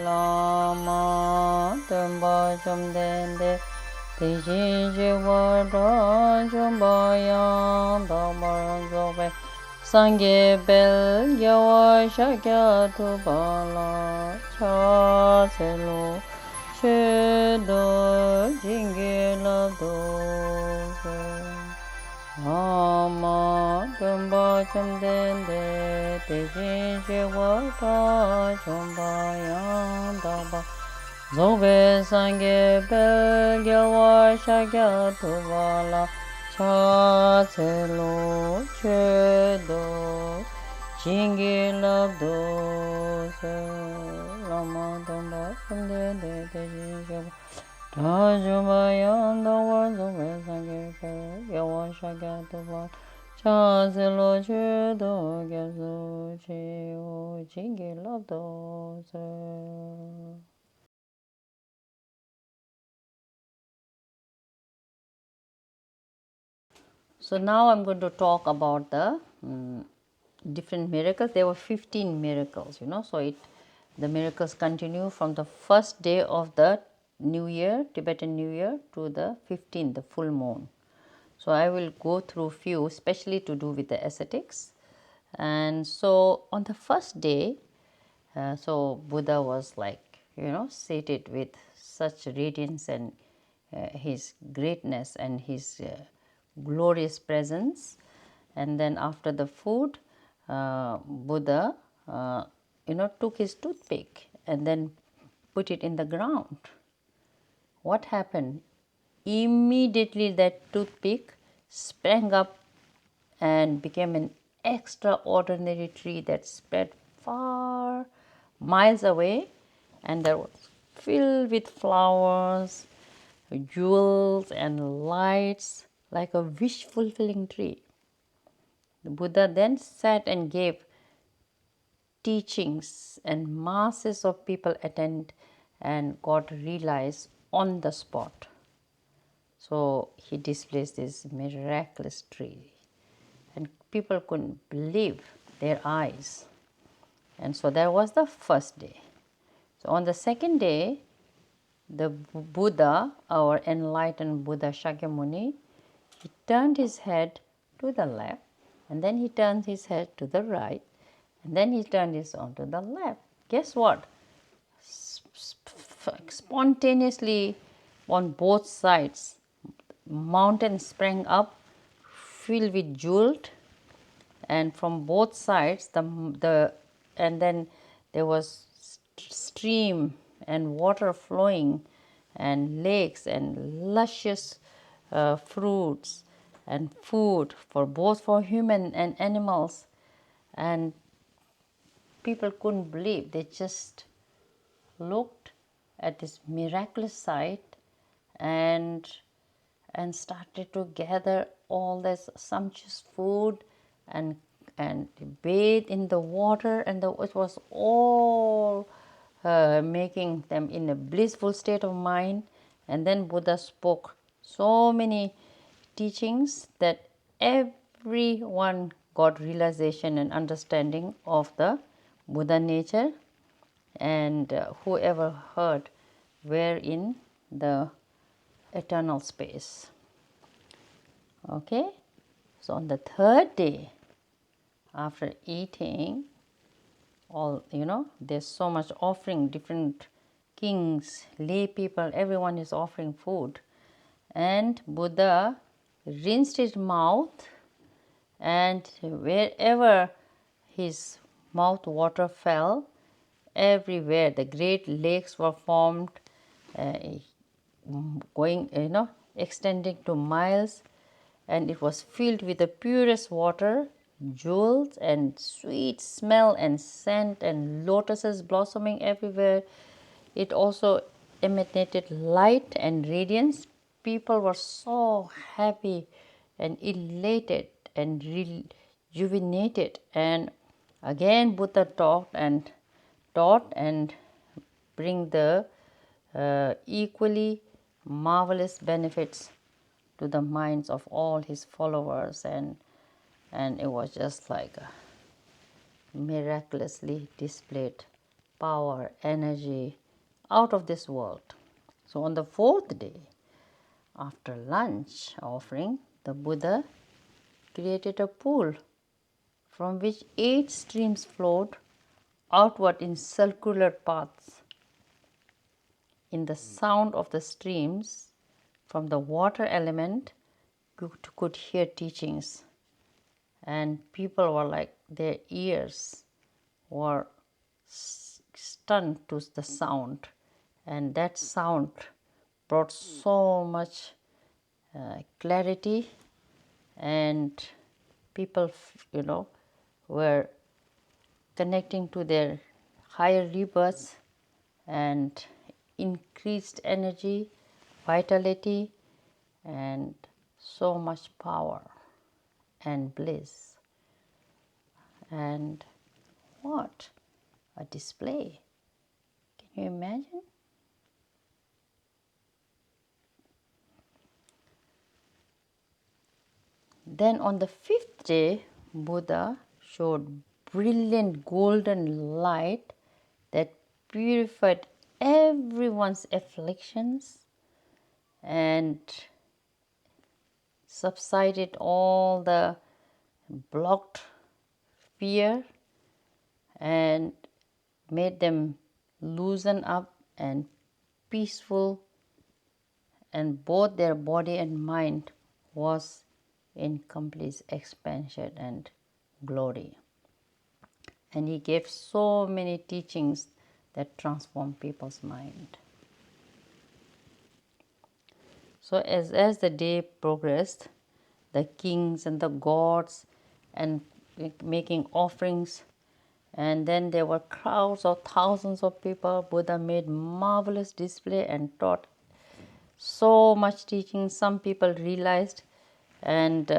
Lama Tumba Chumdende Tijin Jigwada Chumbayang Damar Zobe Sangye Bel Yawa Shakya Tubala Cha Selu Chedo Jingila Doze Lama Tumba Chumdende Tijin Jigwada Chumbayang Damar Zobe Sangye Bel Yawa Shakya Tubala Cha Tselo Chedo Jingi Labdo Se Lama Damba Sande De De Jingi Tajuma Yanda Zobe Sangye Bel Yawa Shakya Tubala Cha Tselo Chedo Gyazo Cheo Jingi Labdo Se. So now I'm going to talk about the different miracles. There were 15 miracles, so the miracles continue from the first day of the New Year, Tibetan New Year, to the 15th, the full moon. So I will go through few, especially to do with the ascetics. And so on the first day, so Buddha was seated with such radiance and his greatness and his glorious presence. And then after the food, Buddha took his toothpick and then put it in the ground. What happened? Immediately that toothpick sprang up and became an extraordinary tree that spread far miles away, and that was filled with flowers, jewels and lights, like a wish fulfilling tree. The Buddha then sat and gave teachings, and masses of people attend and got realized on the spot. So he displays this miraculous tree, and people couldn't believe their eyes. And so that was the first day. So on the second day, the Buddha, our enlightened Buddha Shakyamuni, he turned his head to the left, and then he turned his head to the right, and then he turned his on to the left. Guess what? Spontaneously on both sides, mountains sprang up filled with jewels, and from both sides and then there was stream and water flowing and lakes and luscious fruits and food for both for human and animals, and people couldn't believe. They just looked at this miraculous sight and started to gather all this sumptuous food and bathe in the water, and it was all making them in a blissful state of mind. And then Buddha spoke so many teachings that everyone got realization and understanding of the Buddha nature, and whoever heard were in the eternal space. Okay, so on the third day, after eating all, there's so much offering, different kings, lay people, everyone is offering food, and Buddha rinsed his mouth, and wherever his mouth water fell, everywhere the great lakes were formed, going, extending to miles, and it was filled with the purest water, jewels and sweet smell and scent, and lotuses blossoming everywhere. It also emanated light and radiance. People were so happy and elated and rejuvenated. And again Buddha taught and bring the equally marvelous benefits to the minds of all his followers, and it was just like a miraculously displayed power, energy out of this world. So on the fourth day, after lunch offering, the Buddha created a pool from which 8 streams flowed outward in circular paths. In the sound of the streams from the water element, you could hear teachings, and people were like, their ears were stunned to the sound, and that sound brought so much clarity, and people were connecting to their higher rebirths and increased energy, vitality, and so much power and bliss. And what a display! Can you imagine? Then on the fifth day, Buddha showed brilliant golden light that purified everyone's afflictions and subsided all the blocked fear and made them loosen up and peaceful, and both their body and mind was in complete expansion and glory. And he gave so many teachings that transformed people's mind. So as the day progressed, the kings and the gods and making offerings, and then there were crowds of thousands of people. Buddha made marvelous display and taught so much teaching. Some people realized and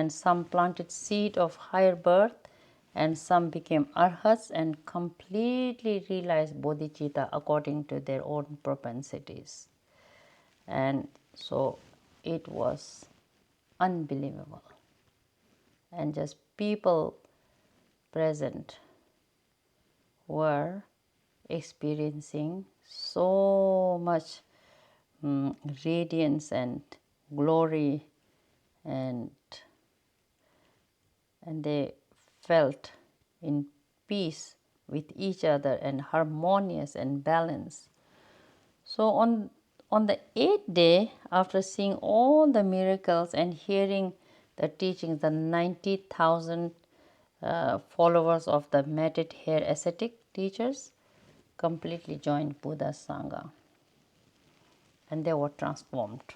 some planted seed of higher birth, and some became arhats and completely realized bodhicitta according to their own propensities. And so it was unbelievable, and just people present were experiencing so much radiance and glory, and they felt in peace with each other and harmonious and balanced. So on the eighth day, after seeing all the miracles and hearing the teachings, the 90,000 followers of the matted hair ascetic teachers completely joined Buddha's Sangha, and they were transformed.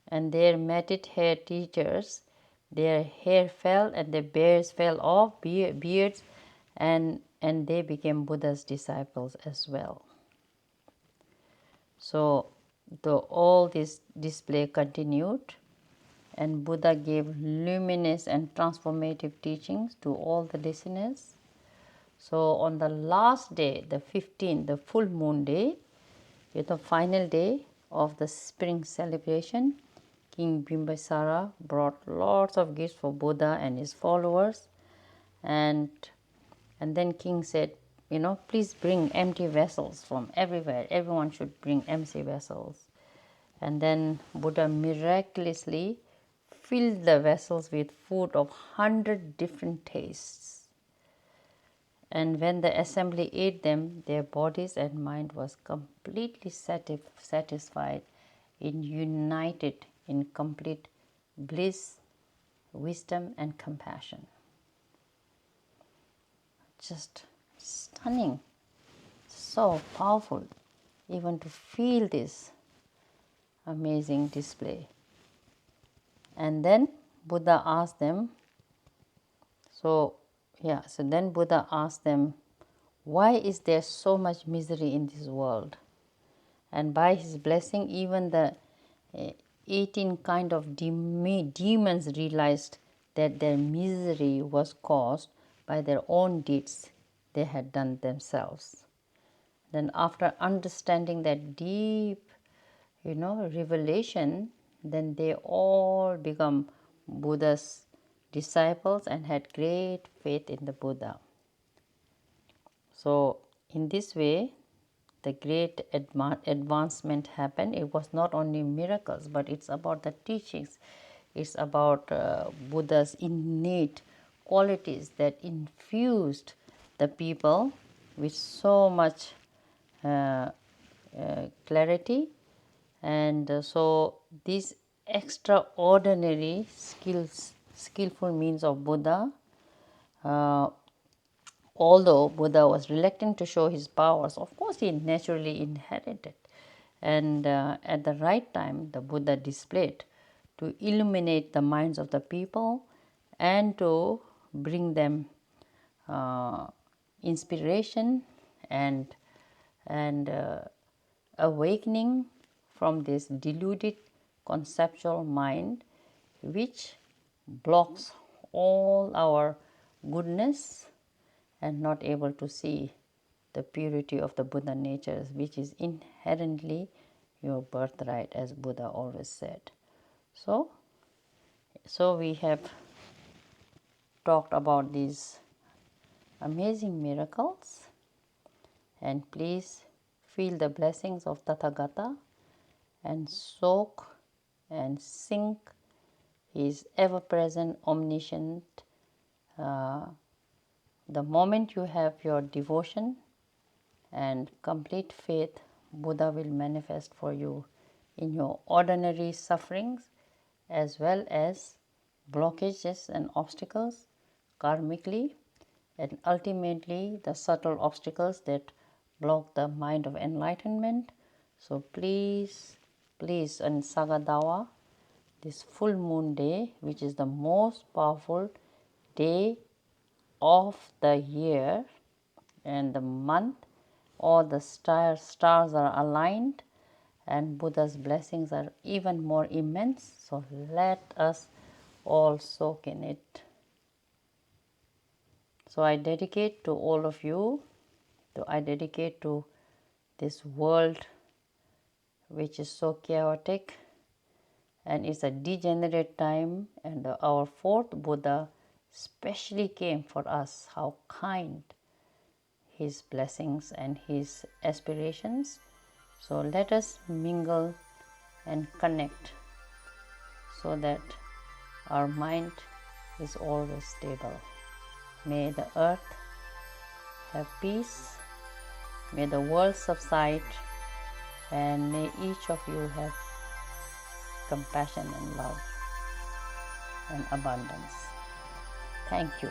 And their matted hair teachers, their hair fell and their beards fell off, beards, and they became Buddha's disciples as well. So all this display continued, and Buddha gave luminous and transformative teachings to all the listeners. So on the last day, the 15th, the full moon day, the final day of the spring celebration, King Bimbisara brought lots of gifts for Buddha and his followers, and then King said, please bring empty vessels from everywhere. Everyone should bring empty vessels. And then Buddha miraculously filled the vessels with food of 100 different tastes. And when the assembly ate them, their bodies and mind was completely satisfied, united in complete bliss, wisdom, and compassion. Just stunning, so powerful, even to feel this amazing display. And then Buddha asked them, then Buddha asked them, why is there so much misery in this world? And by his blessing, even the 18 kind of demons realized that their misery was caused by their own deeds they had done themselves. Then after understanding that deep, revelation, then they all become Buddha's disciples and had great faith in the Buddha. So in this way, the great advancement happened. It was not only miracles, but it's about the teachings. It's about Buddha's innate qualities that infused the people with so much clarity. And so these extraordinary skillful means of Buddha, although Buddha was reluctant to show his powers, of course he naturally inherited. And at the right time, the Buddha displayed to illuminate the minds of the people and to bring them inspiration and awakening from this deluded conceptual mind which blocks all our goodness and not able to see the purity of the Buddha nature, which is inherently your birthright, as Buddha always said. So we have talked about these amazing miracles, and please feel the blessings of Tathagata and soak and sink his ever-present, omniscient. The moment you have your devotion and complete faith, Buddha will manifest for you in your ordinary sufferings as well as blockages and obstacles karmically, and ultimately the subtle obstacles that block the mind of enlightenment. So please on Sagadawa, this full moon day, which is the most powerful day of the year and the month, all the stars are aligned and Buddha's blessings are even more immense. So let us all soak in it. So I dedicate to all of you, I dedicate to this world which is so chaotic and it's a degenerate time, and our fourth Buddha specially came for us. How kind his blessings and his aspirations. So let us mingle and connect so that our mind is always stable. May the earth have peace, may the world subside, and may each of you have compassion and love and abundance. Thank you.